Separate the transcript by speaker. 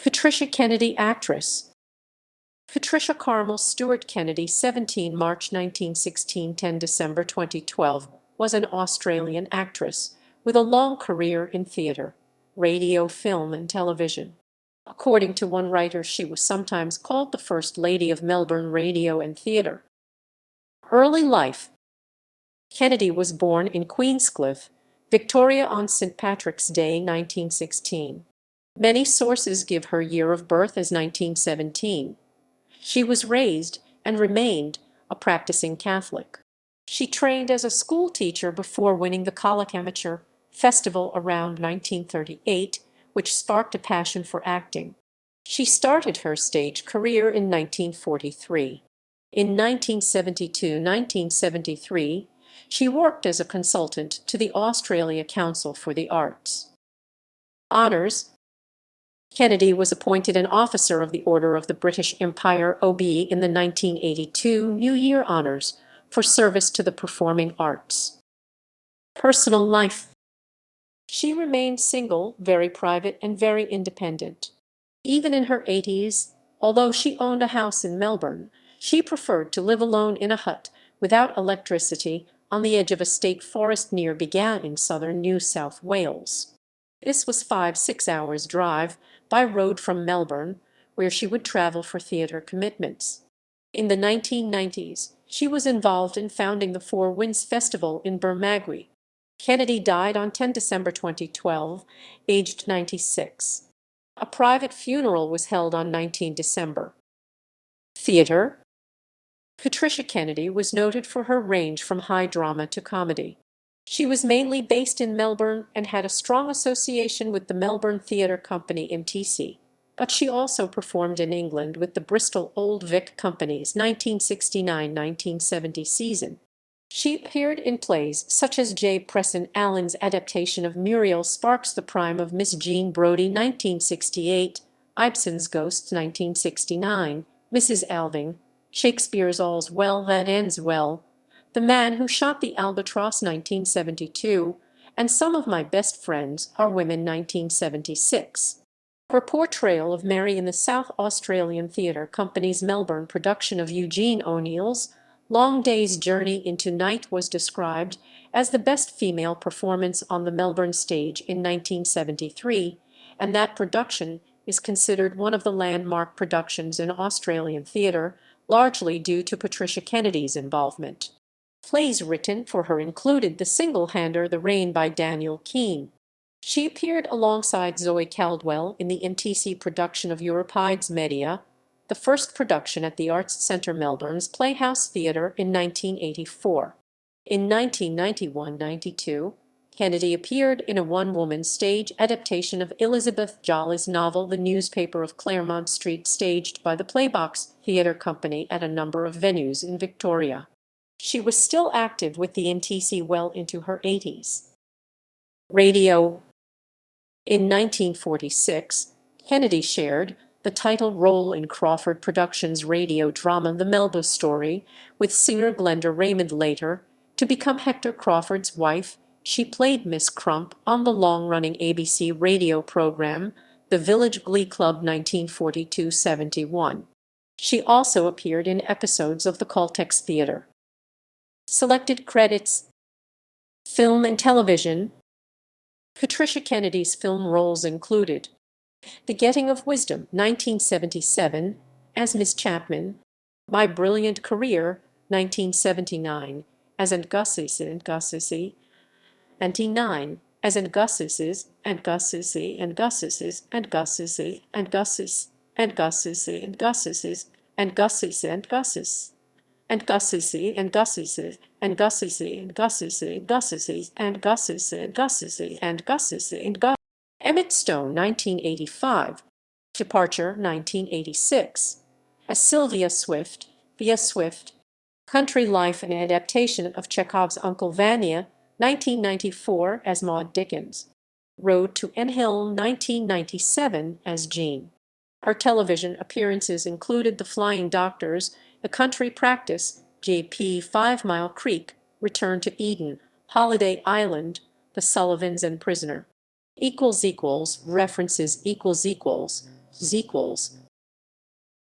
Speaker 1: Patricia Kennedy, actress. Patricia Carmel Stewart Kennedy, 17 March 1916 – 10 December 2012, was an Australian actress with a long career in theatre, radio, film, and television. According to one writer, she was sometimes called the First Lady of Melbourne radio and theatre. Early life. Kennedy was born in Queenscliff, Victoria on St. Patrick's Day, 1916. Many sources give her year of birth as 1917. She was raised and remained a practicing Catholic. She trained as a school teacher before winning the Colic Amateur Festival around 1938, which sparked a passion for acting. She started her stage career in 1943. In 1972–1973, she worked as a consultant to the Australia Council for the Arts. Honours. Kennedy was appointed an Officer of the Order of the British Empire (OBE) in the 1982 New Year Honours for service to the performing arts. Personal life. She remained single, very private, and very independent. Even in her 80s, although she owned a house in Melbourne, she preferred to live alone in a hut without electricity on the edge of a state forest near Began in southern New South Wales. This was 5–6 hours' drive by road from Melbourne, where she would travel for theatre commitments. In the 1990s, she was involved in founding the Four Winds Festival in Bermagui. Kennedy died on 10 December 2012, aged 96. A private funeral was held on 19 December. Theatre. Patricia Kennedy was noted for her range from high drama to comedy. She was mainly based in Melbourne and had a strong association with the Melbourne Theatre Company (MTC), but she also performed in England with the Bristol Old Vic Company's 1969–1970 season. She appeared in plays such as J. Preston Allen's adaptation of Muriel Sparks' The Prime of Miss Jean Brodie (1968), Ibsen's Ghosts (1969), Mrs. Alving, Shakespeare's All's Well That Ends Well, The Man Who Shot the Albatross (1972), and Some of My Best Friends Are Women (1976). Her portrayal of Mary in the South Australian Theatre Company's Melbourne production of Eugene O'Neill's Long Day's Journey into Night was described as the best female performance on the Melbourne stage in 1973, and that production is considered one of the landmark productions in Australian theatre, largely due to Patricia Kennedy's involvement. Plays written for her included The Single-Hander The Rain by Daniel Keene. She appeared alongside Zoe Caldwell in the MTC production of Euripides Medea, the first production at the Arts Centre Melbourne's Playhouse Theatre in 1984. In 1991–92, Kennedy appeared in a one-woman stage adaptation of Elizabeth Jolly's novel The Newspaper of Claremont Street, staged by the Playbox Theatre Company at a number of venues in Victoria. She was still active with the MTC well into her 80s. Radio. In 1946, Kennedy shared the title role in Crawford Productions' radio drama The Melba Story with singer Glenda Raymond. Later, to become Hector Crawford's wife, she played Miss Crump on the long-running ABC radio program The Village Glee Club 1942–71. She also appeared in episodes of the Caltex Theatre. Selected credits. Film and television. Patricia Kennedy's film roles included The Getting of Wisdom, 1977, as Miss Chapman; My Brilliant Career, 1979, as Aunt Gussie and Gussie; 99, as Aunt Gussie's and Gussie's and Gussie's and Gussie's and Gussie's and Gussie's and Gussie's and Gussie's and Gussie's and Gussie's and Gussie's and Gussie's and Gussie's and Gussie's and Gussie's and Gussie's and Gussie's and Gussie's. Emmett Stone, 1985. Departure, 1986. As Sylvia Swift, via Swift. Country Life and adaptation of Chekhov's Uncle Vanya, 1994, as Maud Dickens. Road to Enhill, 1997, as Jean. Her television appearances included The Flying Doctors, The Country Practice, J.P. 5 Mile Creek, Return to Eden, Holiday Island, The Sullivans, and Prisoner. References equals